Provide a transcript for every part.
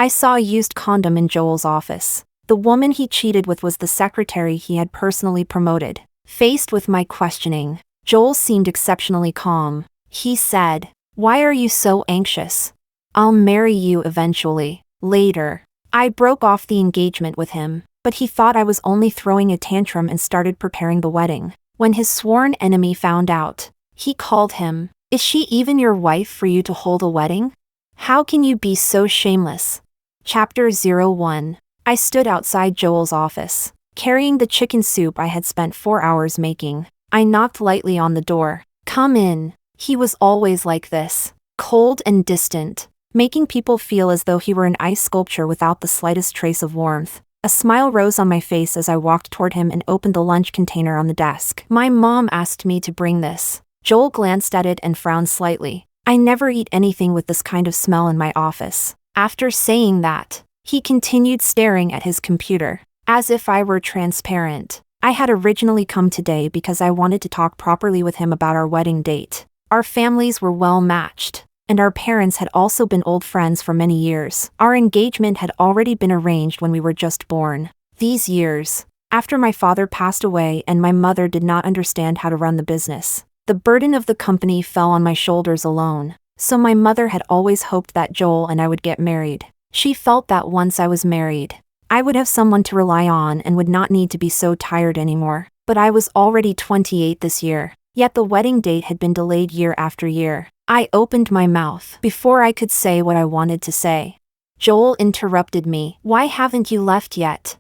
I saw a used condom in Joel's office. The woman he cheated with was the secretary he had personally promoted. Faced with my questioning, Joel seemed exceptionally calm. He said, "Why are you so anxious? I'll marry you eventually, later." I broke off the engagement with him, but he thought I was only throwing a tantrum and started preparing the wedding. When his sworn enemy found out, he called him, "Is she even your wife for you to hold a wedding? How can you be so shameless?" Chapter 01. I stood outside Joel's office, carrying the chicken soup I had spent 4 hours making. I knocked lightly on the door. "Come in." He was always like this, cold and distant, making people feel as though he were an ice sculpture without the slightest trace of warmth. A smile rose on my face as I walked toward him and opened the lunch container on the desk. "My mom asked me to bring this." Joel glanced at it and frowned slightly. "I never eat anything with this kind of smell in my office." After saying that, he continued staring at his computer, as if I were transparent. I had originally come today because I wanted to talk properly with him about our wedding date. Our families were well matched, and our parents had also been old friends for many years. Our engagement had already been arranged when we were just born. These years, after my father passed away and my mother did not understand how to run the business, the burden of the company fell on my shoulders alone. So my mother had always hoped that Joel and I would get married. She felt that once I was married, I would have someone to rely on and would not need to be so tired anymore. But I was already 28 this year, yet the wedding date had been delayed year after year. I opened my mouth before I could say what I wanted to say. Joel interrupted me. "Why haven't you left yet?"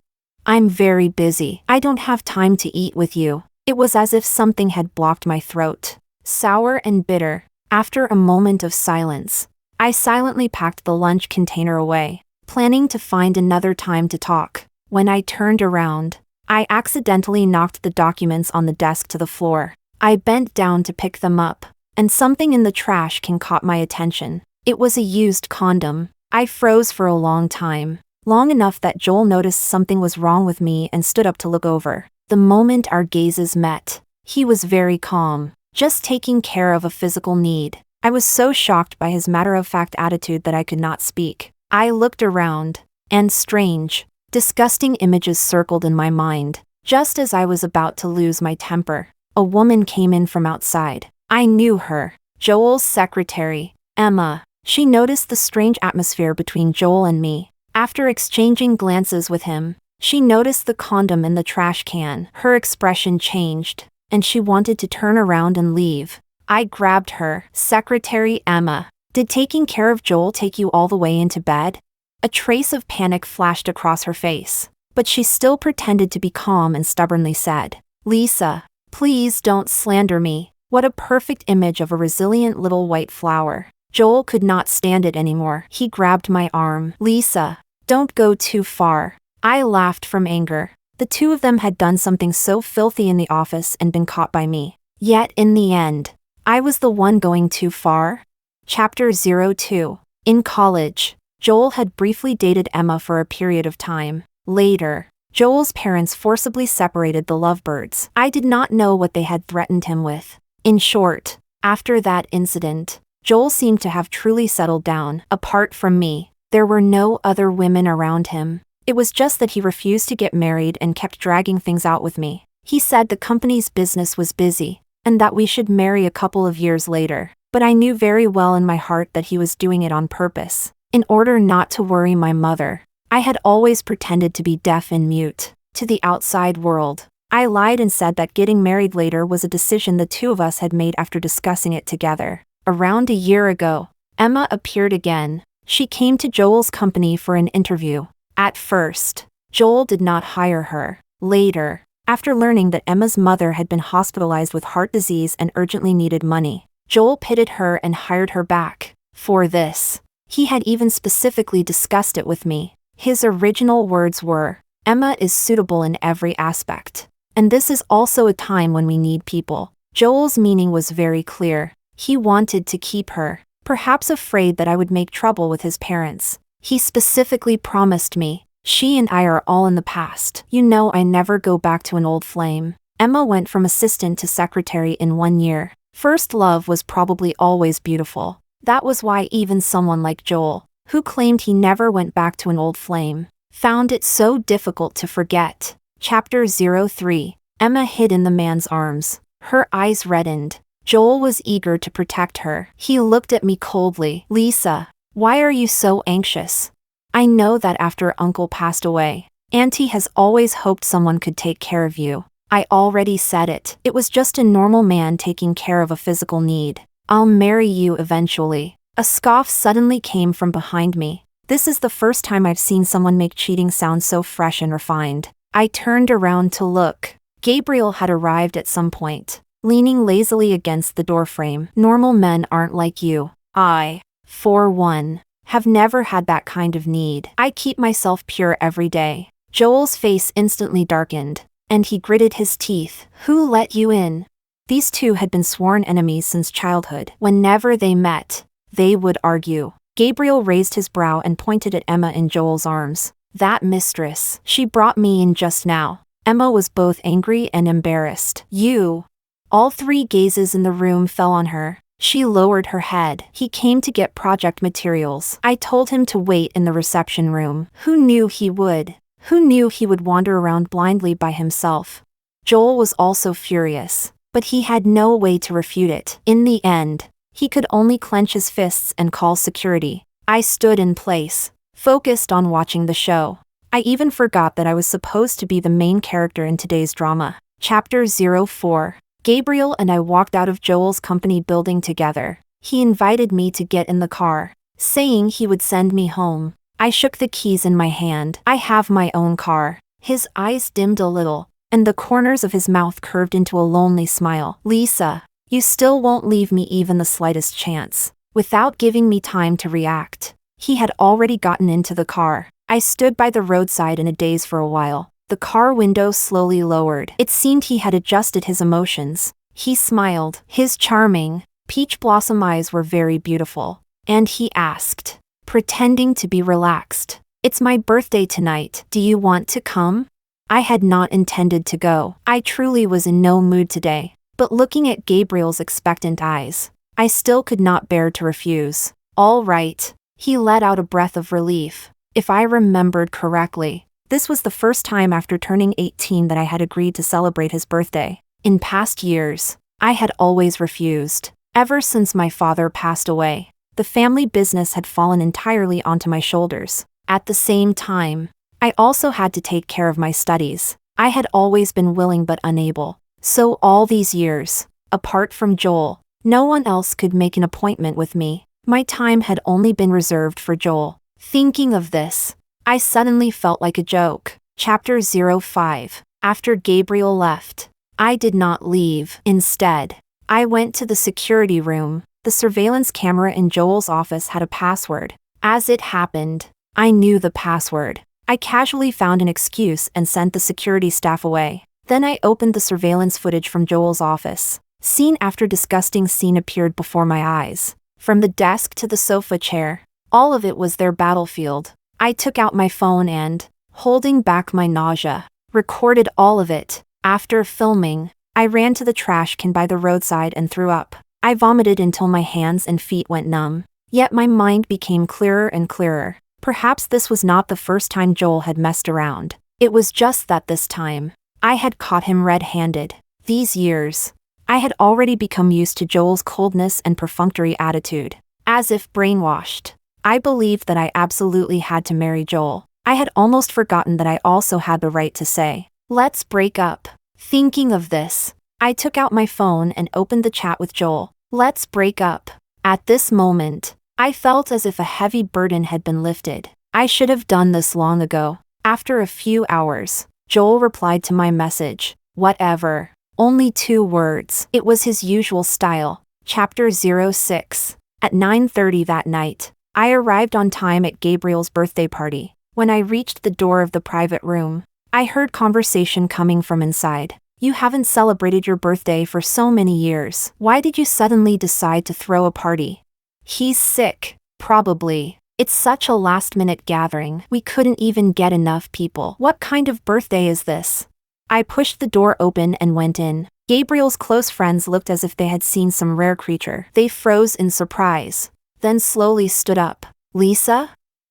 "I'm very busy. I don't have time to eat with you." It was as if something had blocked my throat. Sour and bitter. After a moment of silence, I silently packed the lunch container away, planning to find another time to talk. When I turned around, I accidentally knocked the documents on the desk to the floor. I bent down to pick them up, and something in the trash can caught my attention. It was a used condom. I froze for a long time, long enough that Joel noticed something was wrong with me and stood up to look over. The moment our gazes met, he was very calm, just taking care of a physical need. I was so shocked by his matter-of-fact attitude that I could not speak. I looked around, and strange, disgusting images circled in my mind. Just as I was about to lose my temper, a woman came in from outside. I knew her. Joel's secretary, Emma. She noticed the strange atmosphere between Joel and me. After exchanging glances with him, she noticed the condom in the trash can. Her expression changed, and she wanted to turn around and leave. I grabbed her. "Secretary Emma, did taking care of Joel take you all the way into bed?" A trace of panic flashed across her face, but she still pretended to be calm and stubbornly said, "Lisa, please don't slander me." What a perfect image of a resilient little white flower. Joel could not stand it anymore. He grabbed my arm. "Lisa, don't go too far." I laughed from anger. The two of them had done something so filthy in the office and been caught by me. Yet in the end, I was the one going too far. Chapter 02. In college, Joel had briefly dated Emma for a period of time. Later, Joel's parents forcibly separated the lovebirds. I did not know what they had threatened him with. In short, after that incident, Joel seemed to have truly settled down. Apart from me, there were no other women around him. It was just that he refused to get married and kept dragging things out with me. He said the company's business was busy, and that we should marry a couple of years later. But I knew very well in my heart that he was doing it on purpose. In order not to worry my mother, I had always pretended to be deaf and mute to the outside world. I lied and said that getting married later was a decision the two of us had made after discussing it together. Around a year ago, Emma appeared again. She came to Joel's company for an interview. At first, Joel did not hire her. Later, after learning that Emma's mother had been hospitalized with heart disease and urgently needed money, Joel pitied her and hired her back. For this, he had even specifically discussed it with me. His original words were, "Emma is suitable in every aspect. And this is also a time when we need people." Joel's meaning was very clear. He wanted to keep her, perhaps afraid that I would make trouble with his parents. He specifically promised me, "She and I are all in the past. You know I never go back to an old flame." Emma went from assistant to secretary in 1 year. First love was probably always beautiful. That was why even someone like Joel, who claimed he never went back to an old flame. Found it so difficult to forget. Chapter 03. Emma hid in the man's arms. Her eyes reddened. Joel was eager to protect her. He looked at me coldly. Lisa, why are you so anxious? I know that after Uncle passed away, Auntie has always hoped someone could take care of you. I already said it. It was just a normal man taking care of a physical need. I'll marry you eventually. A scoff suddenly came from behind me. This is the first time I've seen someone make cheating sound so fresh and refined. I turned around to look. Gabriel had arrived at some point, leaning lazily against the doorframe. Normal men aren't like you. I, for one, have never had that kind of need. I keep myself pure every day. Joel's face instantly darkened, and he gritted his teeth. Who let you in? These two had been sworn enemies since childhood. Whenever they met, they would argue. Gabriel raised his brow and pointed at Emma in Joel's arms. That mistress. She brought me in just now. Emma was both angry and embarrassed. You. All three gazes in the room fell on her. She lowered her head. He came to get project materials. I told him to wait in the reception room. Who knew he would? Who knew he would wander around blindly by himself? Joel was also furious, but he had no way to refute it. In the end, he could only clench his fists and call security. I stood in place, focused on watching the show. I even forgot that I was supposed to be the main character in today's drama. Chapter 04. Gabriel and I walked out of Joel's company building together. He invited me to get in the car, saying he would send me home. I shook the keys in my hand. I have my own car. His eyes dimmed a little, and the corners of his mouth curved into a lonely smile. Lisa, you still won't leave me even the slightest chance. Without giving me time to react, he had already gotten into the car. I stood by the roadside in a daze for a while. The car window slowly lowered. It seemed he had adjusted his emotions. He smiled. His charming, peach blossom eyes were very beautiful. And he asked, pretending to be relaxed, "It's my birthday tonight. Do you want to come?" I had not intended to go. I truly was in no mood today. But looking at Gabriel's expectant eyes, I still could not bear to refuse. All right. He let out a breath of relief. If I remembered correctly, this was the first time after turning 18 that I had agreed to celebrate his birthday. In past years, I had always refused. Ever since my father passed away, the family business had fallen entirely onto my shoulders. At the same time, I also had to take care of my studies. I had always been willing but unable. So all these years, apart from Joel, no one else could make an appointment with me. My time had only been reserved for Joel. Thinking of this, I suddenly felt like a joke. Chapter 05. After Gabriel left, I did not leave. Instead, I went to the security room. The surveillance camera in Joel's office had a password. As it happened, I knew the password. I casually found an excuse and sent the security staff away. Then I opened the surveillance footage from Joel's office. Scene after disgusting scene appeared before my eyes. From the desk to the sofa chair, all of it was their battlefield. I took out my phone and, holding back my nausea, recorded all of it. After filming, I ran to the trash can by the roadside and threw up. I vomited until my hands and feet went numb. Yet my mind became clearer and clearer. Perhaps this was not the first time Joel had messed around. It was just that this time, I had caught him red-handed. These years, I had already become used to Joel's coldness and perfunctory attitude. As if brainwashed, I believed that I absolutely had to marry Joel. I had almost forgotten that I also had the right to say, "Let's break up." Thinking of this, I took out my phone and opened the chat with Joel. "Let's break up." At this moment, I felt as if a heavy burden had been lifted. I should have done this long ago. After a few hours, Joel replied to my message, "Whatever." Only 2 words. It was his usual style. Chapter 06. At 9:30 that night, I arrived on time at Gabriel's birthday party. When I reached the door of the private room, I heard conversation coming from inside. "You haven't celebrated your birthday for so many years. Why did you suddenly decide to throw a party?" "He's sick, probably. It's such a last-minute gathering. We couldn't even get enough people." "What kind of birthday is this?" I pushed the door open and went in. Gabriel's close friends looked as if they had seen some rare creature. They froze in surprise, then slowly stood up. Lisa?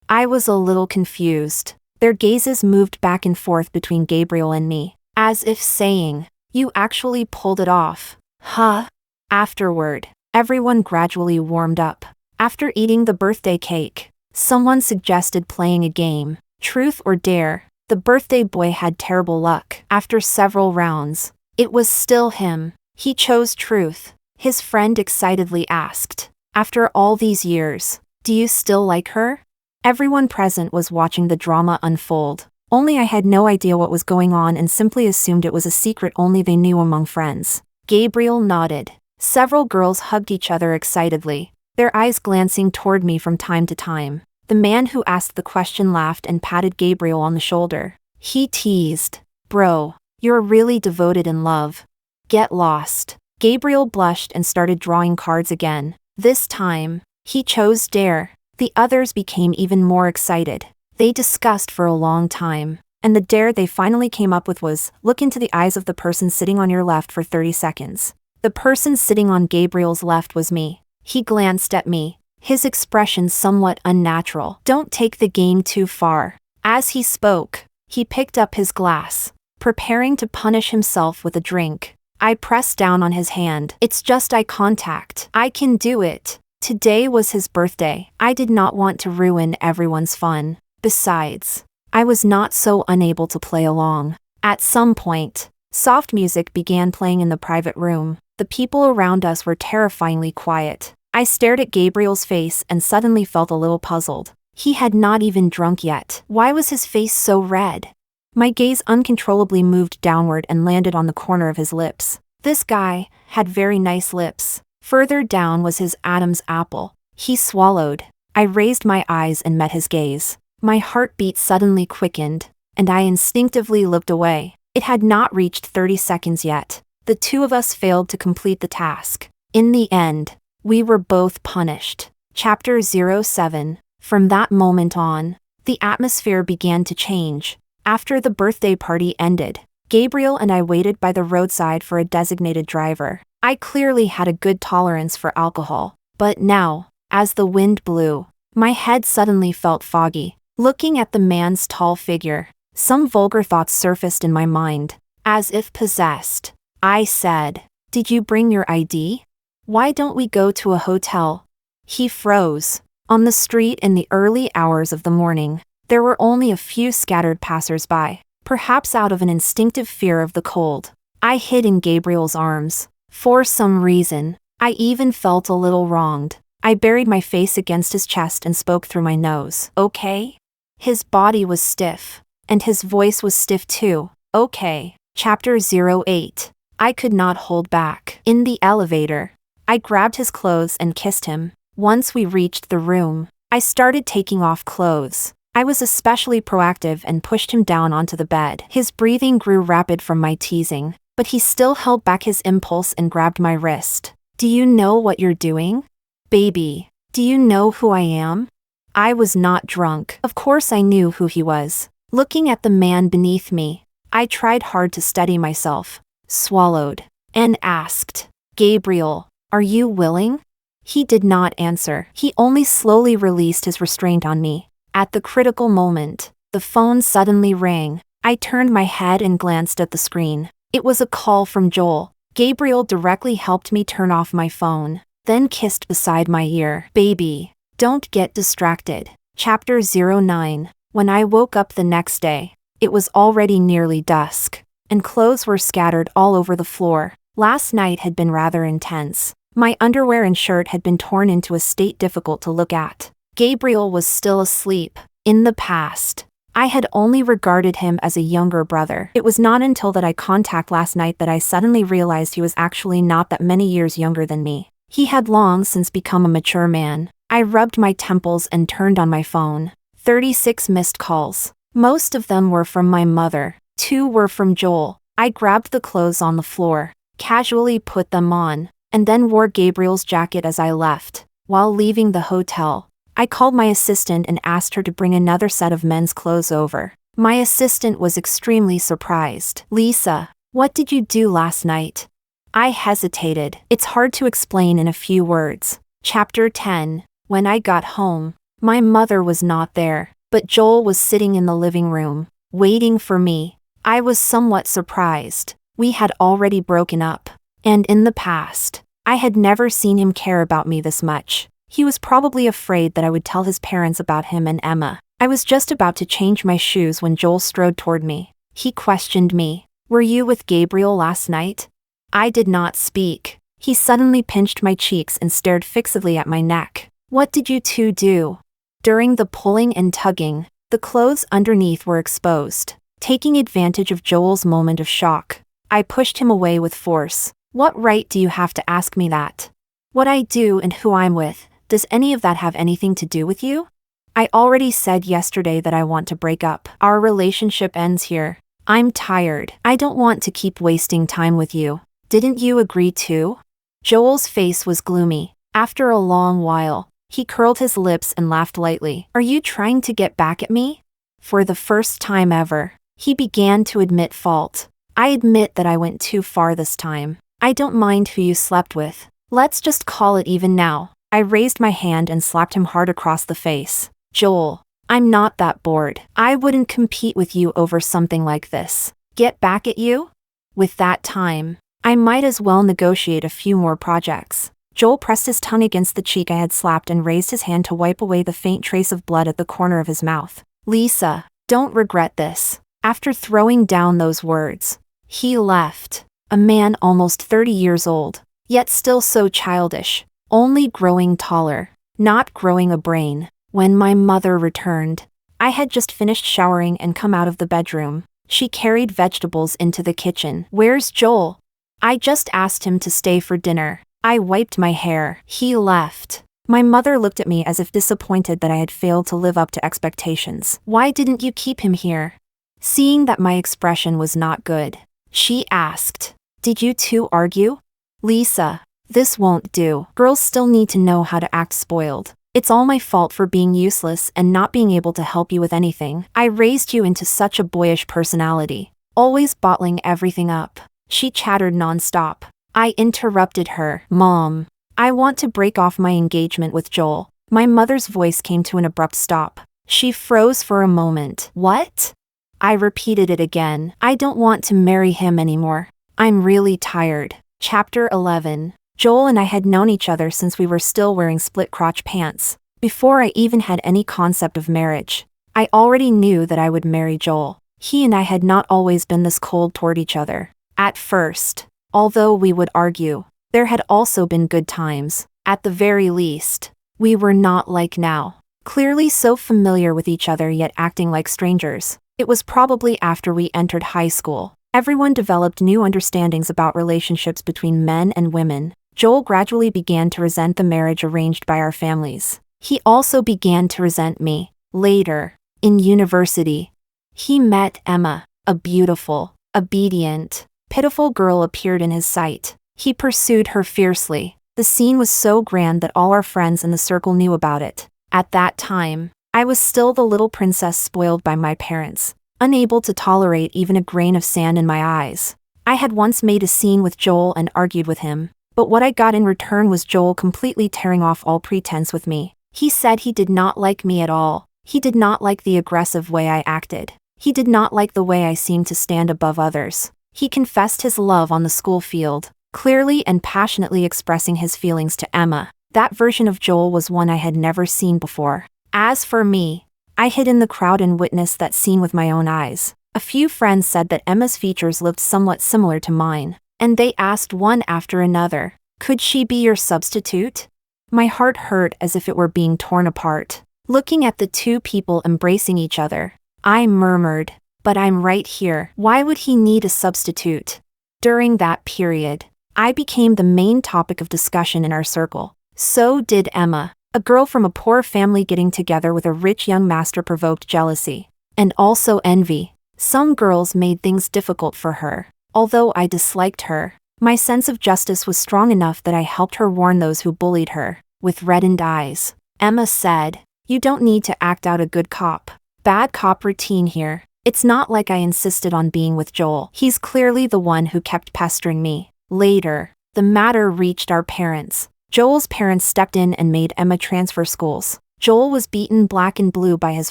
I was a little confused. Their gazes moved back and forth between Gabriel and me, as if saying, "You actually pulled it off, huh?" Afterward, everyone gradually warmed up. After eating the birthday cake, someone suggested playing a game, Truth or Dare. The birthday boy had terrible luck. After several rounds, it was still him. He chose Truth. His friend excitedly asked, "After all these years, do you still like her?" Everyone present was watching the drama unfold. Only I had no idea what was going on and simply assumed it was a secret only they knew among friends. Gabriel nodded. Several girls hugged each other excitedly, their eyes glancing toward me from time to time. The man who asked the question laughed and patted Gabriel on the shoulder. He teased, "Bro, you're really devoted in love. Get lost." Gabriel blushed and started drawing cards again. This time, he chose Dare. The others became even more excited. They discussed for a long time, and the dare they finally came up with was, look into the eyes of the person sitting on your left for 30 seconds. The person sitting on Gabriel's left was me. He glanced at me, his expression somewhat unnatural. "Don't take the game too far." As he spoke, he picked up his glass, preparing to punish himself with a drink. I pressed down on his hand. "It's just eye contact. I can do it." Today was his birthday. I did not want to ruin everyone's fun. Besides, I was not so unable to play along. At some point, soft music began playing in the private room. The people around us were terrifyingly quiet. I stared at Gabriel's face and suddenly felt a little puzzled. He had not even drunk yet. Why was his face so red? My gaze uncontrollably moved downward and landed on the corner of his lips. This guy had very nice lips. Further down was his Adam's apple. He swallowed. I raised my eyes and met his gaze. My heartbeat suddenly quickened, and I instinctively looked away. It had not reached 30 seconds yet. The two of us failed to complete the task. In the end, we were both punished. Chapter 07. From that moment on, the atmosphere began to change. After the birthday party ended, Gabriel and I waited by the roadside for a designated driver. I clearly had a good tolerance for alcohol, but now, as the wind blew, my head suddenly felt foggy. Looking at the man's tall figure, some vulgar thoughts surfaced in my mind. As if possessed, I said, "Did you bring your ID? Why don't we go to a hotel?" He froze. On the street in the early hours of the morning, there were only a few scattered passers-by, perhaps out of an instinctive fear of the cold. I hid in Gabriel's arms. For some reason, I even felt a little wronged. I buried my face against his chest and spoke through my nose. "Okay?" His body was stiff, and his voice was stiff too. "Okay." Chapter 08. I could not hold back. In the elevator, I grabbed his clothes and kissed him. Once we reached the room, I started taking off clothes. I was especially proactive and pushed him down onto the bed. His breathing grew rapid from my teasing, but he still held back his impulse and grabbed my wrist. "Do you know what you're doing? Baby, do you know who I am?" I was not drunk. Of course I knew who he was. Looking at the man beneath me, I tried hard to steady myself, swallowed, and asked, "Gabriel, are you willing?" He did not answer. He only slowly released his restraint on me. At the critical moment, the phone suddenly rang. I turned my head and glanced at the screen. It was a call from Joel. Gabriel directly helped me turn off my phone, then kissed beside my ear. "Baby, don't get distracted." Chapter 09. When I woke up the next day, it was already nearly dusk, and clothes were scattered all over the floor. Last night had been rather intense. My underwear and shirt had been torn into a state difficult to look at. Gabriel was still asleep. In the past, I had only regarded him as a younger brother. It was not until that eye contact last night that I suddenly realized he was actually not that many years younger than me. He had long since become a mature man. I rubbed my temples and turned on my phone. 36 missed calls. Most of them were from my mother. 2 were from Joel. I grabbed the clothes on the floor, casually put them on, and then wore Gabriel's jacket as I left. While leaving the hotel, I called my assistant and asked her to bring another set of men's clothes over. My assistant was extremely surprised. "Lisa, what did you do last night?" I hesitated. It's hard to explain in a few words. Chapter 10. When I got home, My mother was not there, but Joel was sitting in the living room, waiting for me. I was somewhat surprised. We had already broken up. And in the past, I had never seen him care about me this much. He was probably afraid that I would tell his parents about him and Emma. I was just about to change my shoes when Joel strode toward me. He questioned me. "Were you with Gabriel last night?" I did not speak. He suddenly pinched my cheeks and stared fixedly at my neck. "What did you two do?" During the pulling and tugging, the clothes underneath were exposed. Taking advantage of Joel's moment of shock, I pushed him away with force. "What right do you have to ask me that? What I do and who I'm with, does any of that have anything to do with you? I already said yesterday that I want to break up. Our relationship ends here. I'm tired. I don't want to keep wasting time with you. Didn't you agree too?" Joel's face was gloomy. After a long while, he curled his lips and laughed lightly. "Are you trying to get back at me?" For the first time ever, he began to admit fault. "I admit that I went too far this time. I don't mind who you slept with. Let's just call it even now." I raised my hand and slapped him hard across the face. "Joel, I'm not that bored. I wouldn't compete with you over something like this. Get back at you? With that time, I might as well negotiate a few more projects." Joel pressed his tongue against the cheek I had slapped and raised his hand to wipe away the faint trace of blood at the corner of his mouth. "Lisa, don't regret this." After throwing down those words, he left. A man almost 30 years old, yet still so childish, only growing taller, not growing a brain. When my mother returned, I had just finished showering and come out of the bedroom. She carried vegetables into the kitchen. "Where's Joel?" "I just asked him to stay for dinner." I wiped my hair. "He left." My mother looked at me as if disappointed that I had failed to live up to expectations. "Why didn't you keep him here?" Seeing that my expression was not good, she asked, "Did you two argue?" "Lisa, this won't do. Girls still need to know how to act spoiled. It's all my fault for being useless and not being able to help you with anything. I raised you into such a boyish personality, always bottling everything up." She chattered nonstop. I interrupted her. "Mom, I want to break off my engagement with Joel." My mother's voice came to an abrupt stop. She froze for a moment. "What?" I repeated it again. "I don't want to marry him anymore. I'm really tired." Chapter 11. Joel and I had known each other since we were still wearing split-crotch pants. Before I even had any concept of marriage, I already knew that I would marry Joel. He and I had not always been this cold toward each other. At first, although we would argue, there had also been good times. At the very least, we were not like now, clearly so familiar with each other yet acting like strangers. It was probably after we entered high school. Everyone developed new understandings about relationships between men and women. Joel gradually began to resent the marriage arranged by our families. He also began to resent me. Later, in university, he met Emma, a beautiful, obedient, pitiful girl appeared in his sight. He pursued her fiercely. The scene was so grand that all our friends in the circle knew about it. At that time, I was still the little princess spoiled by my parents, unable to tolerate even a grain of sand in my eyes. I had once made a scene with Joel and argued with him, but what I got in return was Joel completely tearing off all pretense with me. He said he did not like me at all. He did not like the aggressive way I acted. He did not like the way I seemed to stand above others. He confessed his love on the school field, clearly and passionately expressing his feelings to Emma. That version of Joel was one I had never seen before. As for me, I hid in the crowd and witnessed that scene with my own eyes. A few friends said that Emma's features looked somewhat similar to mine, and they asked one after another, "Could she be your substitute?" My heart hurt as if it were being torn apart. Looking at the two people embracing each other, I murmured, "But I'm right here. Why would he need a substitute?" During that period, I became the main topic of discussion in our circle. So did Emma. A girl from a poor family getting together with a rich young master provoked jealousy, and also envy. Some girls made things difficult for her. Although I disliked her, my sense of justice was strong enough that I helped her warn those who bullied her. With reddened eyes, Emma said, "You don't need to act out a good cop, bad cop routine here. It's not like I insisted on being with Joel. He's clearly the one who kept pestering me." Later, the matter reached our parents. Joel's parents stepped in and made Emma transfer schools. Joel was beaten black and blue by his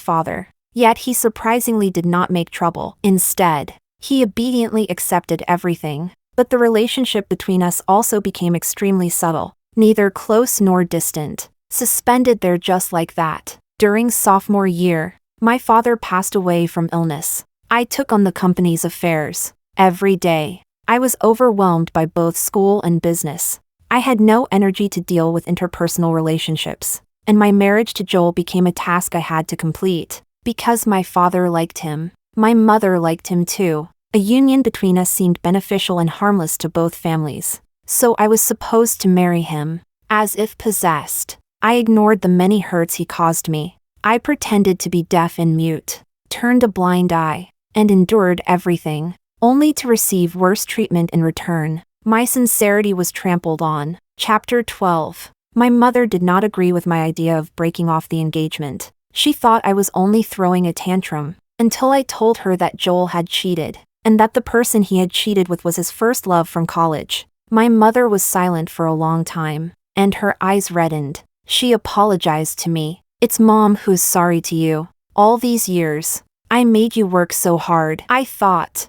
father. Yet he surprisingly did not make trouble. Instead, he obediently accepted everything. But the relationship between us also became extremely subtle, neither close nor distant, suspended there just like that. During sophomore year, my father passed away from illness. I took on the company's affairs. Every day, I was overwhelmed by both school and business. I had no energy to deal with interpersonal relationships, and my marriage to Joel became a task I had to complete. Because my father liked him, my mother liked him too. A union between us seemed beneficial and harmless to both families. So I was supposed to marry him. As if possessed, I ignored the many hurts he caused me. I pretended to be deaf and mute, turned a blind eye, and endured everything, only to receive worse treatment in return. My sincerity was trampled on. Chapter 12. My mother did not agree with my idea of breaking off the engagement. She thought I was only throwing a tantrum, until I told her that Joel had cheated, and that the person he had cheated with was his first love from college. My mother was silent for a long time, and her eyes reddened. She apologized to me. "It's Mom who's sorry to you. All these years, I made you work so hard." I thought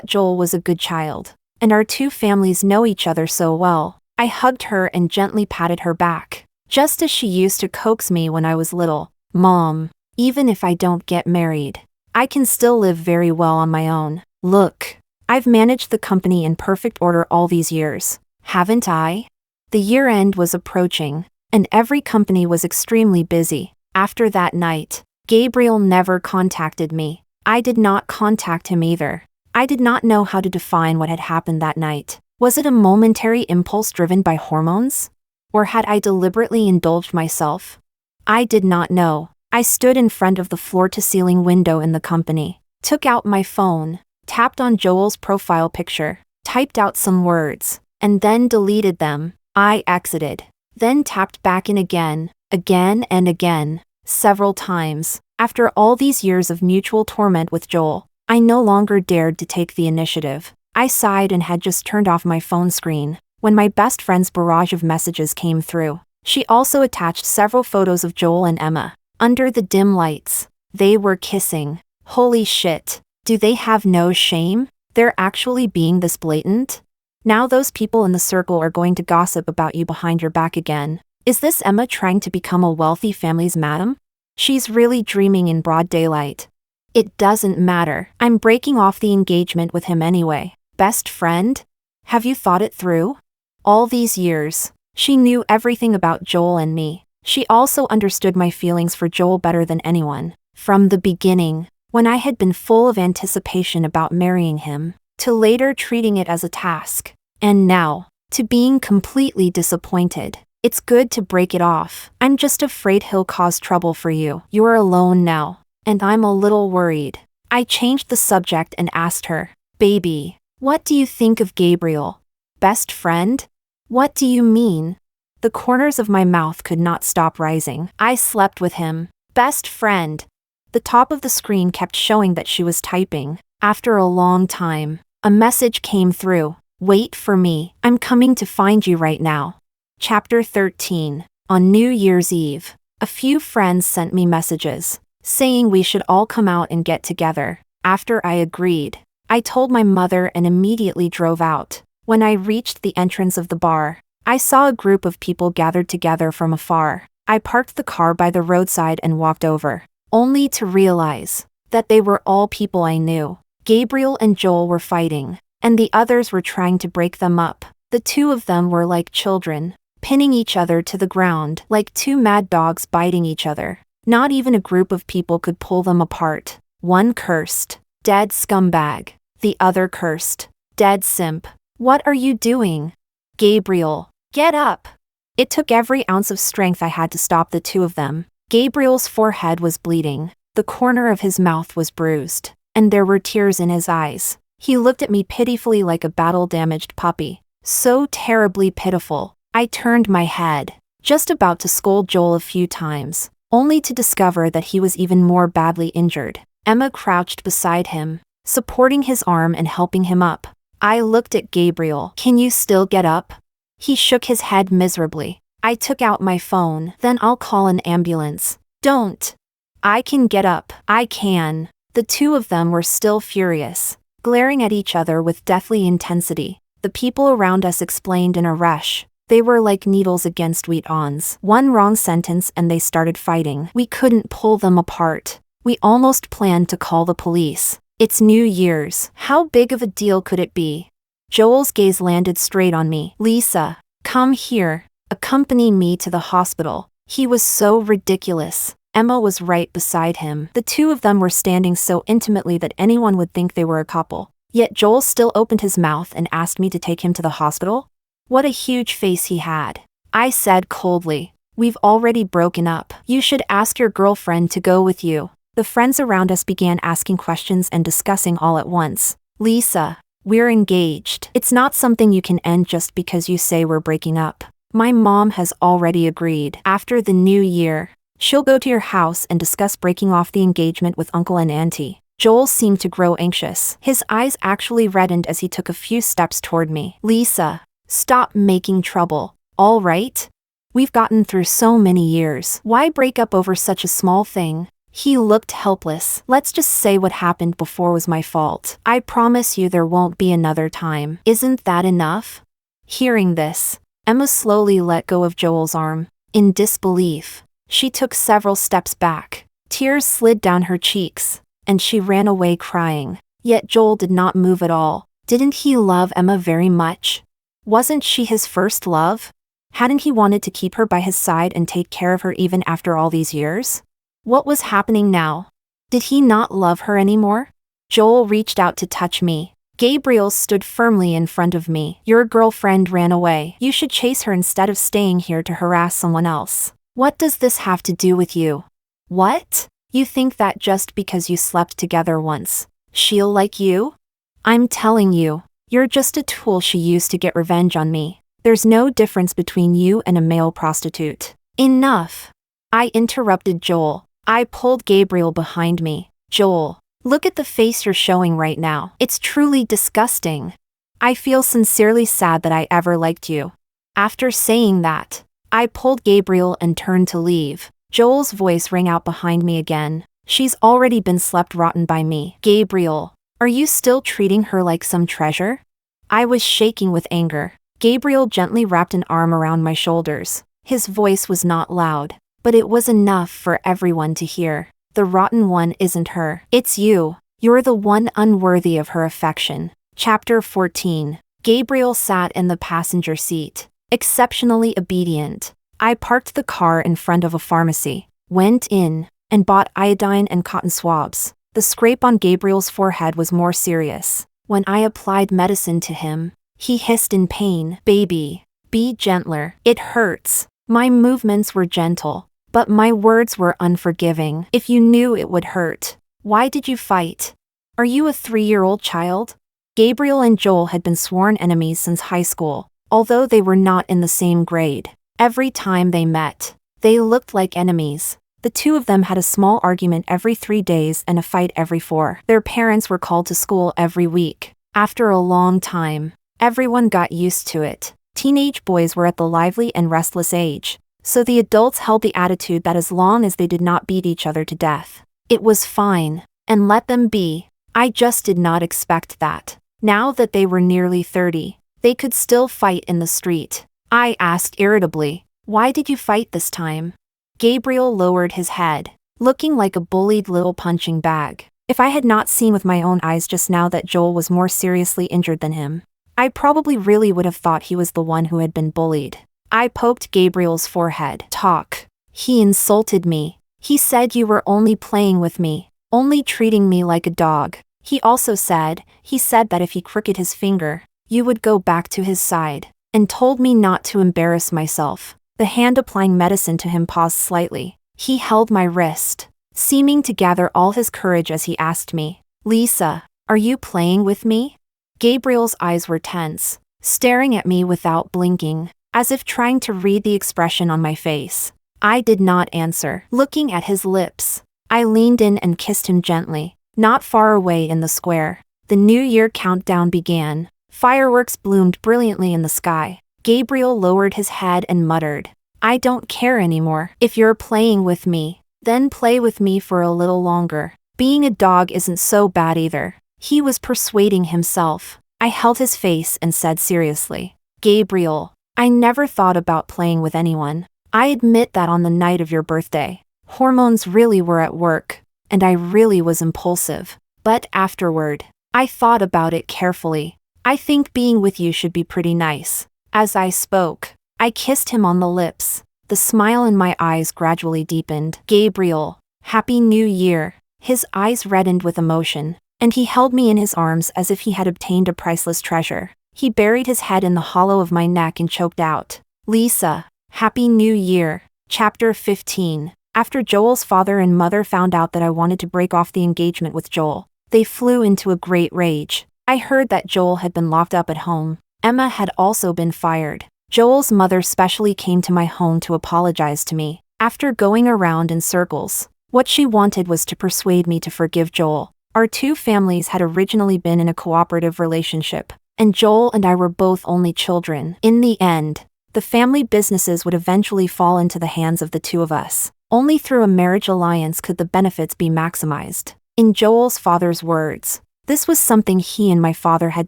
Joel was a good child, and our two families know each other so well. I hugged her and gently patted her back, just as she used to coax me when I was little. "Mom, even if I don't get married, I can still live very well on my own. Look, I've managed the company in perfect order all these years, haven't I?" The year-end was approaching, and every company was extremely busy. After that night, Gabriel never contacted me. I did not contact him either. I did not know how to define what had happened that night. Was it a momentary impulse driven by hormones? Or had I deliberately indulged myself? I did not know. I stood in front of the floor-to-ceiling window in the company, took out my phone, tapped on Joel's profile picture, typed out some words, and then deleted them. I exited, then tapped back in again and again, several times. After all these years of mutual torment with Joel, I no longer dared to take the initiative. I sighed and had just turned off my phone screen when my best friend's barrage of messages came through. She also attached several photos of Joel and Emma. Under the dim lights, they were kissing. Holy shit. Do they have no shame? They're actually being this blatant? Now those people in the circle are going to gossip about you behind your back again. Is this Emma trying to become a wealthy family's madam? She's really dreaming in broad daylight. It doesn't matter. I'm breaking off the engagement with him anyway. Best friend? Have you thought it through? All these years, she knew everything about Joel and me. She also understood my feelings for Joel better than anyone. From the beginning, when I had been full of anticipation about marrying him, to later treating it as a task, and now, to being completely disappointed. It's good to break it off. I'm just afraid he'll cause trouble for you. You're alone now, and I'm a little worried. I changed the subject and asked her, "Baby, what do you think of Gabriel? Best friend? What do you mean?" The corners of my mouth could not stop rising. "I slept with him. Best friend." The top of the screen kept showing that she was typing. After a long time, a message came through. "Wait for me. I'm coming to find you right now." Chapter 13. On New Year's Eve, a few friends sent me messages, saying we should all come out and get together. After I agreed, I told my mother and immediately drove out. When I reached the entrance of the bar, I saw a group of people gathered together from afar. I parked the car by the roadside and walked over, only to realize that they were all people I knew. Gabriel and Joel were fighting, and the others were trying to break them up. The two of them were like children, pinning each other to the ground like two mad dogs biting each other. Not even a group of people could pull them apart. One cursed, "Dead scumbag." The other cursed, "Dead simp. What are you doing? Gabriel, get up." It took every ounce of strength I had to stop the two of them. Gabriel's forehead was bleeding, the corner of his mouth was bruised, and there were tears in his eyes. He looked at me pitifully like a battle-damaged puppy. So terribly pitiful. I turned my head, just about to scold Joel a few times, only to discover that he was even more badly injured. Emma crouched beside him, supporting his arm and helping him up. I looked at Gabriel. "Can you still get up?" He shook his head miserably. I took out my phone. Then I'll call an ambulance. Don't. I can get up. I can. The two of them were still furious, glaring at each other with deathly intensity. The people around us explained in a rush. They were like needles against wheat awns. One wrong sentence and they started fighting. We couldn't pull them apart. We almost planned to call the police. It's New Year's. How big of a deal could it be? Joel's gaze landed straight on me. Lisa, come here. Accompany me to the hospital. He was so ridiculous. Emma was right beside him. The two of them were standing so intimately that anyone would think they were a couple. Yet Joel still opened his mouth and asked me to take him to the hospital? What a huge face he had. I said coldly, "We've already broken up. You should ask your girlfriend to go with you." The friends around us began asking questions and discussing all at once. Lisa, we're engaged. It's not something you can end just because you say we're breaking up. My mom has already agreed. After the new year, she'll go to your house and discuss breaking off the engagement with Uncle and Auntie. Joel seemed to grow anxious. His eyes actually reddened as he took a few steps toward me. Lisa, stop making trouble, all right? We've gotten through so many years. Why break up over such a small thing? He looked helpless. Let's just say what happened before was my fault. I promise you there won't be another time. Isn't that enough? Hearing this, Emma slowly let go of Joel's arm. In disbelief, she took several steps back. Tears slid down her cheeks, and she ran away crying. Yet Joel did not move at all. Didn't he love Emma very much? Wasn't she his first love? Hadn't he wanted to keep her by his side and take care of her even after all these years? What was happening now? Did he not love her anymore? Joel reached out to touch me. Gabriel stood firmly in front of me. Your girlfriend ran away. You should chase her instead of staying here to harass someone else. What does this have to do with you? What? You think that just because you slept together once, she'll like you? I'm telling you, you're just a tool she used to get revenge on me. There's no difference between you and a male prostitute. Enough! I interrupted Joel. I pulled Gabriel behind me. Joel, look at the face you're showing right now. It's truly disgusting. I feel sincerely sad that I ever liked you. After saying that, I pulled Gabriel and turned to leave. Joel's voice rang out behind me again. She's already been slept rotten by me. Gabriel, are you still treating her like some treasure? I was shaking with anger. Gabriel gently wrapped an arm around my shoulders. His voice was not loud, but it was enough for everyone to hear. The rotten one isn't her. It's you. You're the one unworthy of her affection. Chapter 14. Gabriel sat in the passenger seat, exceptionally obedient. I parked the car in front of a pharmacy, went in, and bought iodine and cotton swabs. The scrape on Gabriel's forehead was more serious. When I applied medicine to him, he hissed in pain. Baby, be gentler. It hurts. My movements were gentle, but my words were unforgiving. If you knew it would hurt, why did you fight? Are you a 3-year-old child? Gabriel and Joel had been sworn enemies since high school, although they were not in the same grade. Every time they met, they looked like enemies. The two of them had a small argument every 3 days and a fight every 4. Their parents were called to school every week. After a long time, everyone got used to it. Teenage boys were at the lively and restless age, so the adults held the attitude that as long as they did not beat each other to death, it was fine, and let them be. I just did not expect that. Now that they were nearly 30, they could still fight in the street. I asked irritably, why did you fight this time? Gabriel lowered his head, looking like a bullied little punching bag. If I had not seen with my own eyes just now that Joel was more seriously injured than him, I probably really would have thought he was the one who had been bullied. I poked Gabriel's forehead. Talk. He insulted me. He said you were only playing with me, only treating me like a dog. He also said that if he crooked his finger, you would go back to his side, and told me not to embarrass myself. The hand applying medicine to him paused slightly. He held my wrist, seeming to gather all his courage as he asked me, Lisa, are you playing with me? Gabriel's eyes were tense, staring at me without blinking, as if trying to read the expression on my face. I did not answer. Looking at his lips, I leaned in and kissed him gently. Not far away in the square, the New Year countdown began. Fireworks bloomed brilliantly in the sky. Gabriel lowered his head and muttered, I don't care anymore. If you're playing with me, then play with me for a little longer. Being a dog isn't so bad either. He was persuading himself. I held his face and said seriously, Gabriel, I never thought about playing with anyone. I admit that on the night of your birthday, hormones really were at work, and I really was impulsive. But afterward, I thought about it carefully. I think being with you should be pretty nice. As I spoke, I kissed him on the lips. The smile in my eyes gradually deepened. Gabriel, Happy New Year. His eyes reddened with emotion, and he held me in his arms as if he had obtained a priceless treasure. He buried his head in the hollow of my neck and choked out, Lisa, Happy New Year. Chapter 15. After Joel's father and mother found out that I wanted to break off the engagement with Joel, they flew into a great rage. I heard that Joel had been locked up at home. Emma had also been fired. Joel's mother specially came to my home to apologize to me. After going around in circles, what she wanted was to persuade me to forgive Joel. Our two families had originally been in a cooperative relationship, and Joel and I were both only children. In the end, the family businesses would eventually fall into the hands of the two of us. Only through a marriage alliance could the benefits be maximized. In Joel's father's words, this was something he and my father had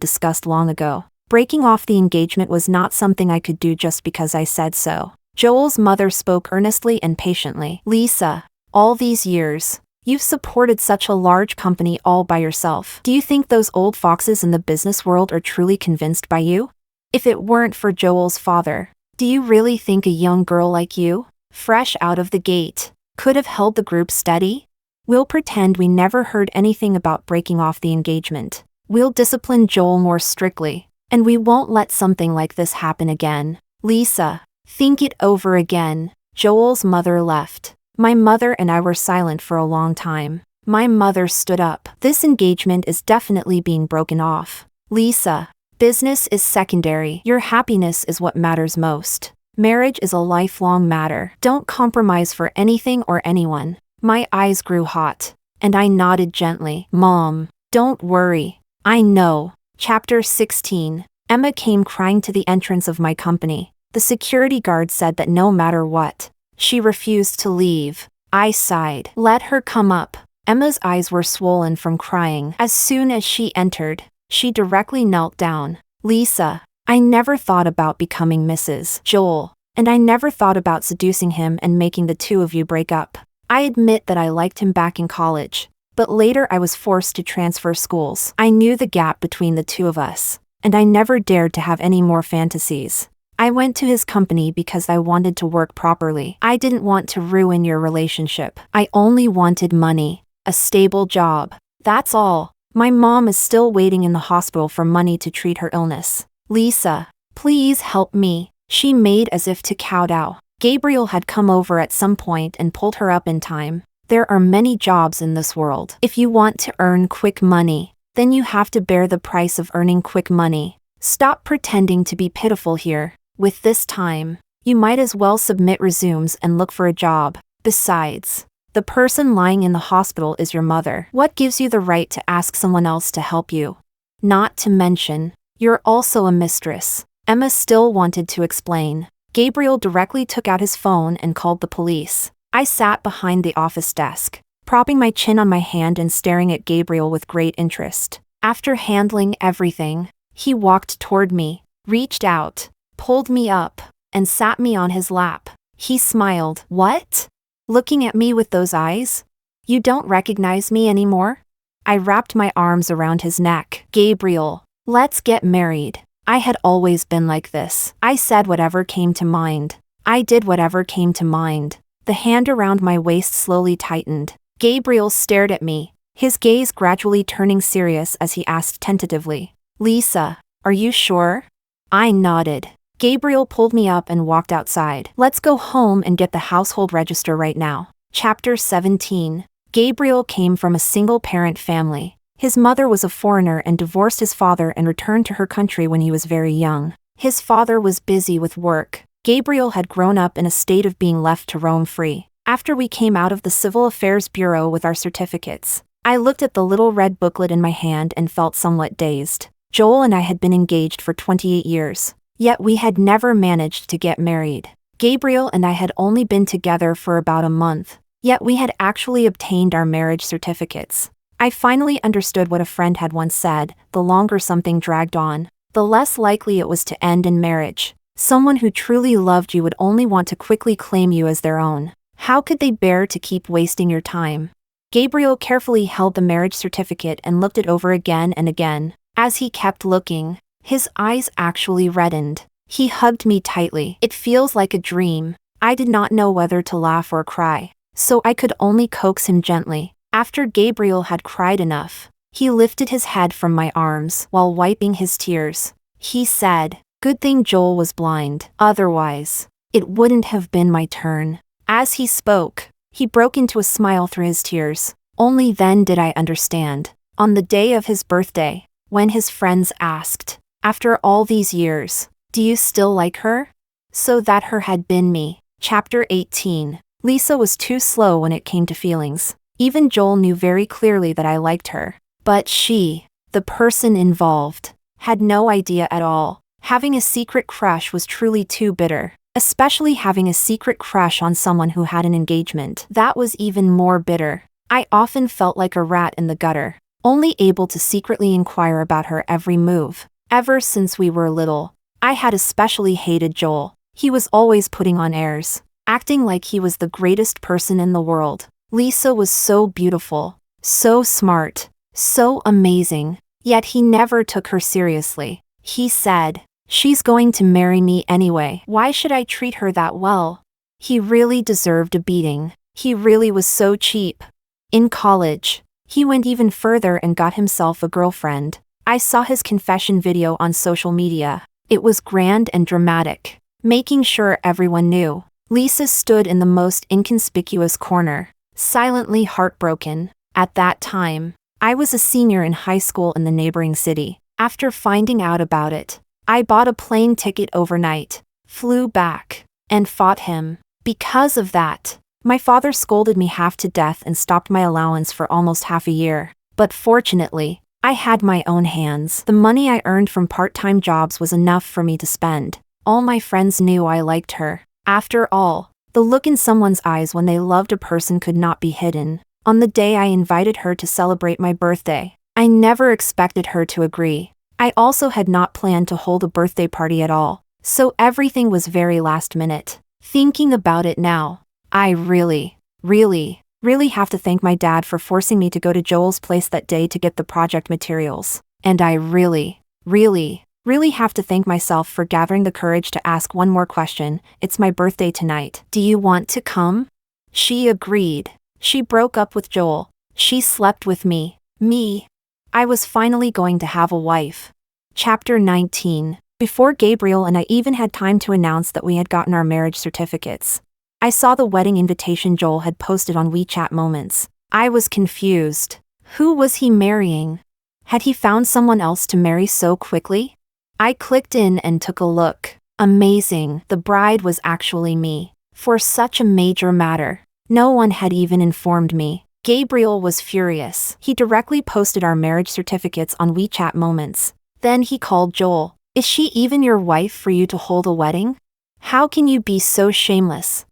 discussed long ago. Breaking off the engagement was not something I could do just because I said so. Joel's mother spoke earnestly and patiently. Lisa, all these years, you've supported such a large company all by yourself. Do you think those old foxes in the business world are truly convinced by you? If it weren't for Joel's father, do you really think a young girl like you, fresh out of the gate, could have held the group steady? We'll pretend we never heard anything about breaking off the engagement. We'll discipline Joel more strictly, and we won't let something like this happen again. Lisa, think it over again. Joel's mother left. My mother and I were silent for a long time. My mother stood up. This engagement is definitely being broken off. Lisa, business is secondary. Your happiness is what matters most. Marriage is a lifelong matter. Don't compromise for anything or anyone. My eyes grew hot, and I nodded gently. Mom, don't worry. I know. Chapter 16. Emma came crying to the entrance of my company. The security guard said that no matter what, she refused to leave. I sighed. Let her come up. Emma's eyes were swollen from crying. As soon as she entered, she directly knelt down. Lisa, I never thought about becoming Mrs. Joel, and I never thought about seducing him and making the two of you break up. I admit that I liked him back in college, but later I was forced to transfer schools. I knew the gap between the two of us, and I never dared to have any more fantasies. I went to his company because I wanted to work properly. I didn't want to ruin your relationship. I only wanted money, a stable job. That's all. My mom is still waiting in the hospital for money to treat her illness. Lisa, please help me. She made as if to kowtow. Gabriel had come over at some point and pulled her up in time. There are many jobs in this world. If you want to earn quick money, then you have to bear the price of earning quick money. Stop pretending to be pitiful here. With this time, you might as well submit resumes and look for a job. Besides, the person lying in the hospital is your mother. What gives you the right to ask someone else to help you? Not to mention, you're also a mistress. Emma still wanted to explain. Gabriel directly took out his phone and called the police. I sat behind the office desk, propping my chin on my hand and staring at Gabriel with great interest. After handling everything, he walked toward me, reached out, pulled me up, and sat me on his lap. He smiled. What? Looking at me with those eyes? You don't recognize me anymore? I wrapped my arms around his neck. Gabriel, let's get married. I had always been like this. I said whatever came to mind. I did whatever came to mind. The hand around my waist slowly tightened. Gabriel stared at me, his gaze gradually turning serious as he asked tentatively, Lisa, are you sure? I nodded. Gabriel pulled me up and walked outside. Let's go home and get the household register right now. Chapter 17. Gabriel came from a single-parent family. His mother was a foreigner and divorced his father and returned to her country when he was very young. His father was busy with work. Gabriel had grown up in a state of being left to roam free. After we came out of the Civil Affairs Bureau with our certificates, I looked at the little red booklet in my hand and felt somewhat dazed. Joel and I had been engaged for 28 years. Yet we had never managed to get married. Gabriel and I had only been together for about a month, yet we had actually obtained our marriage certificates. I finally understood what a friend had once said: the longer something dragged on, the less likely it was to end in marriage. Someone who truly loved you would only want to quickly claim you as their own. How could they bear to keep wasting your time? Gabriel carefully held the marriage certificate and looked it over again and again. As he kept looking, his eyes actually reddened. He hugged me tightly. It feels like a dream. I did not know whether to laugh or cry, so I could only coax him gently. After Gabriel had cried enough, he lifted his head from my arms while wiping his tears. He said, "Good thing Joel was blind. Otherwise, it wouldn't have been my turn." As he spoke, he broke into a smile through his tears. Only then did I understand. On the day of his birthday, when his friends asked, "After all these years, do you still like her?" So that her had been me. Chapter 18. Lisa was too slow when it came to feelings. Even Joel knew very clearly that I liked her. But she, the person involved, had no idea at all. Having a secret crush was truly too bitter. Especially having a secret crush on someone who had an engagement. That was even more bitter. I often felt like a rat in the gutter, only able to secretly inquire about her every move. Ever since we were little, I had especially hated Joel. He was always putting on airs, acting like he was the greatest person in the world. Lisa was so beautiful, so smart, so amazing, yet he never took her seriously. He said, "She's going to marry me anyway. Why should I treat her that well?" He really deserved a beating. He really was so cheap. In college, he went even further and got himself a girlfriend. I saw his confession video on social media. It was grand and dramatic, making sure everyone knew. Lisa stood in the most inconspicuous corner, silently heartbroken. At that time, I was a senior in high school in the neighboring city. After finding out about it, I bought a plane ticket overnight, flew back, and fought him. Because of that, my father scolded me half to death and stopped my allowance for almost half a year. But fortunately, I had my own hands. The money I earned from part-time jobs was enough for me to spend. All my friends knew I liked her. After all, the look in someone's eyes when they loved a person could not be hidden. On the day I invited her to celebrate my birthday, I never expected her to agree. I also had not planned to hold a birthday party at all, so everything was very last minute. Thinking about it now, I really have to thank my dad for forcing me to go to Joel's place that day to get the project materials. And I really have to thank myself for gathering the courage to ask one more question. "It's my birthday tonight. Do you want to come?" She agreed. She broke up with Joel. She slept with me. I was finally going to have a wife. Chapter 19. Before Gabriel and I even had time to announce that we had gotten our marriage certificates, I saw the wedding invitation Joel had posted on WeChat Moments. I was confused. Who was he marrying? Had he found someone else to marry so quickly? I clicked in and took a look. Amazing, the bride was actually me. For such a major matter, no one had even informed me. Gabriel was furious. He directly posted our marriage certificates on WeChat Moments. Then he called Joel. "Is she even your wife for you to hold a wedding? How can you be so shameless?"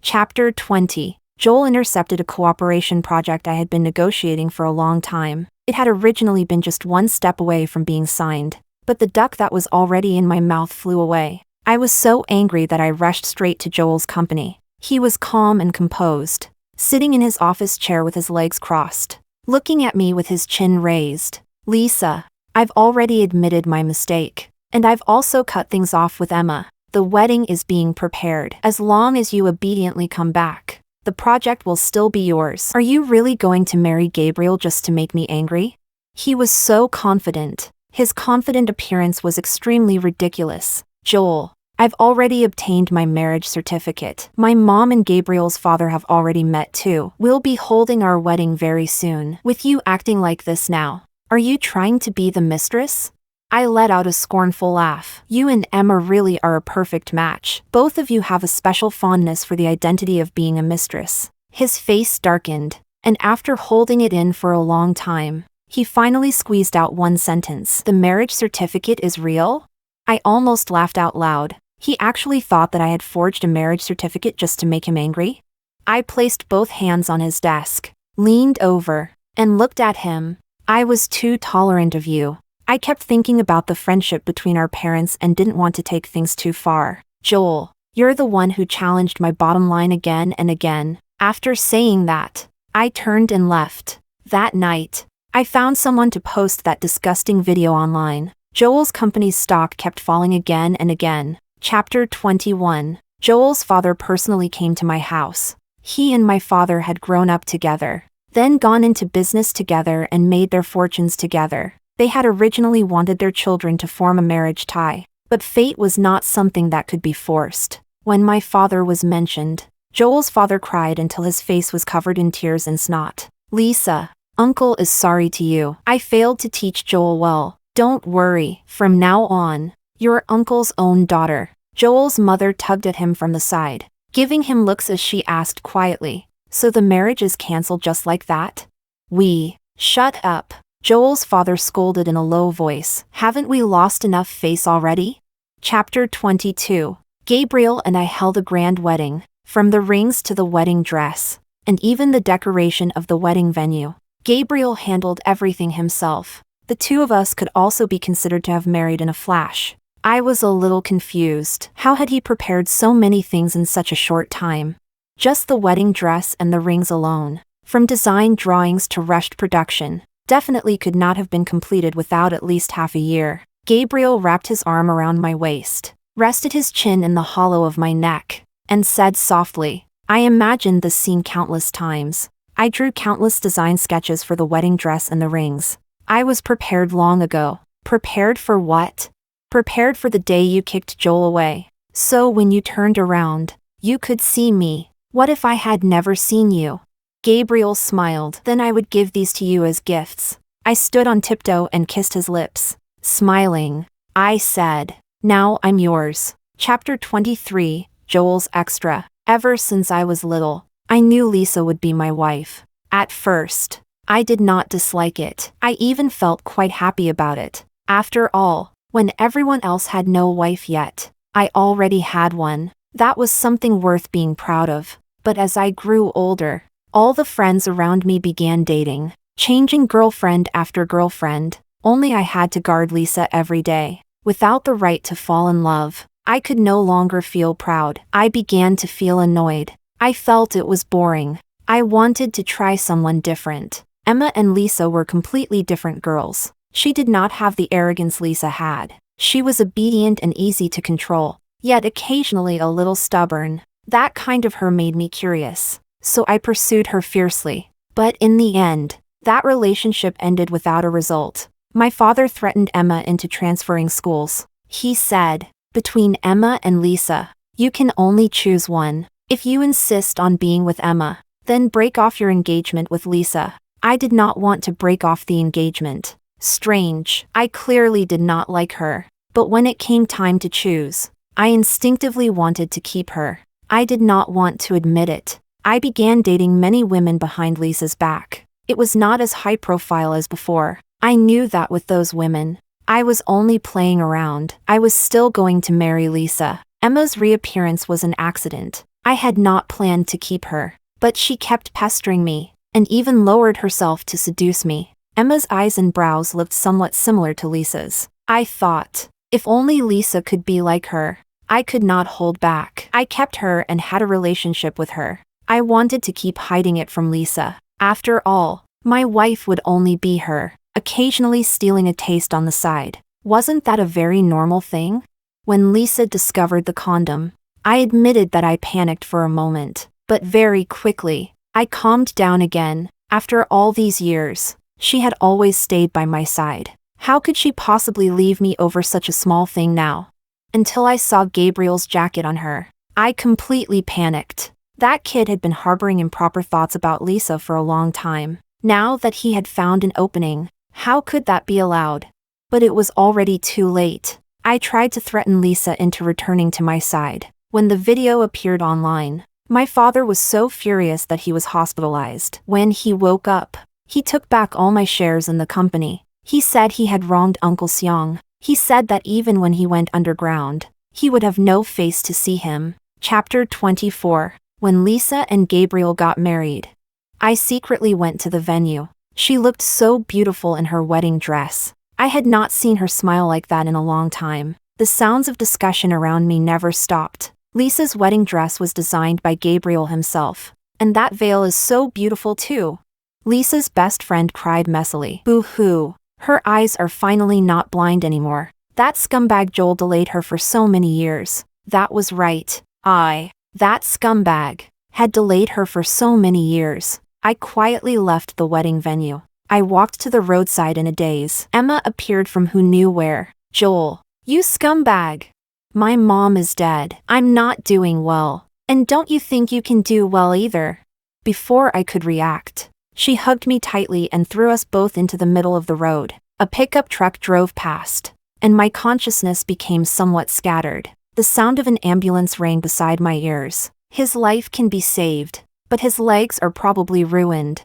Chapter 20. Joel intercepted a cooperation project I had been negotiating for a long time. It had originally been just one step away from being signed, but the duck that was already in my mouth flew away. I was so angry that I rushed straight to Joel's company. He was calm and composed, sitting in his office chair with his legs crossed, looking at me with his chin raised. "Lisa, I've already admitted my mistake, and I've also cut things off with Emma. The wedding is being prepared. As long as you obediently come back, the project will still be yours." "Are you really going to marry Gabriel just to make me angry?" He was so confident. His confident appearance was extremely ridiculous. "Joel, I've already obtained my marriage certificate. My mom and Gabriel's father have already met too. We'll be holding our wedding very soon. With you acting like this now, are you trying to be the mistress?" I let out a scornful laugh. "You and Emma really are a perfect match. Both of you have a special fondness for the identity of being a mistress." His face darkened, and after holding it in for a long time, he finally squeezed out one sentence. "The marriage certificate is real?" I almost laughed out loud. He actually thought that I had forged a marriage certificate just to make him angry? I placed both hands on his desk, leaned over, and looked at him. I was too tolerant of you. I kept thinking about the friendship between our parents and didn't want to take things too far. Joel, you're the one who challenged my bottom line again and again. After saying that, I turned and left. That night, I found someone to post that disgusting video online. Joel's company's stock kept falling again and again. Chapter 21. Joel's father personally came to my house. He and my father had grown up together, then gone into business together and made their fortunes together. They had originally wanted their children to form a marriage tie, but fate was not something that could be forced. When my father was mentioned, Joel's father cried until his face was covered in tears and snot. Lisa, Uncle is sorry to you. I failed to teach Joel well. Don't worry, from now on, you're Uncle's own daughter. Joel's mother tugged at him from the side, giving him looks as she asked quietly, so the marriage is cancelled just like that? Shut up. Joel's father scolded in a low voice. Haven't we lost enough face already? Chapter 22. Gabriel and I held a grand wedding, from the rings to the wedding dress, and even the decoration of the wedding venue. Gabriel handled everything himself. The two of us could also be considered to have married in a flash. I was a little confused. How had he prepared so many things in such a short time? Just the wedding dress and the rings alone, from design drawings to rushed production, definitely could not have been completed without at least half a year. Gabriel wrapped his arm around my waist, rested his chin in the hollow of my neck, and said softly, I imagined this scene countless times. I drew countless design sketches for the wedding dress and the rings. I was prepared long ago. Prepared for what? Prepared for the day you kicked Joel away. So when you turned around, you could see me. What if I had never seen you? Gabriel smiled. Then I would give these to you as gifts. I stood on tiptoe and kissed his lips. Smiling, I said, now I'm yours. Chapter 23, Joel's Extra. Ever since I was little, I knew Lisa would be my wife. At first, I did not dislike it. I even felt quite happy about it. After all, when everyone else had no wife yet, I already had one. That was something worth being proud of. But as I grew older, all the friends around me began dating, changing girlfriend after girlfriend. Only I had to guard Lisa every day. Without the right to fall in love, I could no longer feel proud. I began to feel annoyed. I felt it was boring. I wanted to try someone different. Emma and Lisa were completely different girls. She did not have the arrogance Lisa had. She was obedient and easy to control, yet occasionally a little stubborn. That kind of her made me curious, so I pursued her fiercely. But in the end, that relationship ended without a result. My father threatened Emma into transferring schools. He said, between Emma and Lisa, you can only choose one. If you insist on being with Emma, then break off your engagement with Lisa. I did not want to break off the engagement. Strange, I clearly did not like her. But when it came time to choose, I instinctively wanted to keep her. I did not want to admit it. I began dating many women behind Lisa's back. It was not as high profile as before. I knew that with those women, I was only playing around. I was still going to marry Lisa. Emma's reappearance was an accident. I had not planned to keep her, but she kept pestering me, and even lowered herself to seduce me. Emma's eyes and brows looked somewhat similar to Lisa's. I thought, if only Lisa could be like her. I could not hold back. I kept her and had a relationship with her. I wanted to keep hiding it from Lisa. After all, my wife would only be her, occasionally stealing a taste on the side. Wasn't that a very normal thing? When Lisa discovered the condom, I admitted that I panicked for a moment, but very quickly, I calmed down again. After all these years, she had always stayed by my side. How could she possibly leave me over such a small thing now? Until I saw Gabriel's jacket on her, I completely panicked. That kid had been harboring improper thoughts about Lisa for a long time. Now that he had found an opening, how could that be allowed? But it was already too late. I tried to threaten Lisa into returning to my side. When the video appeared online, my father was so furious that he was hospitalized. When he woke up, he took back all my shares in the company. He said he had wronged Uncle Seong. He said that even when he went underground, he would have no face to see him. Chapter 24. When Lisa and Gabriel got married. I secretly went to the venue. She looked so beautiful in her wedding dress. I had not seen her smile like that in a long time. The sounds of discussion around me never stopped. Lisa's wedding dress was designed by Gabriel himself. And that veil is so beautiful too. Lisa's best friend cried messily. Boo-hoo. Her eyes are finally not blind anymore. That scumbag Joel delayed her for so many years. That was right. That scumbag, had delayed her for so many years. I quietly left the wedding venue. I walked to the roadside in a daze. Emma appeared from who knew where. Joel, you scumbag. My mom is dead. I'm not doing well. And don't you think you can do well either? Before I could react, she hugged me tightly and threw us both into the middle of the road. A pickup truck drove past, and my consciousness became somewhat scattered. The sound of an ambulance rang beside my ears. His life can be saved, but his legs are probably ruined.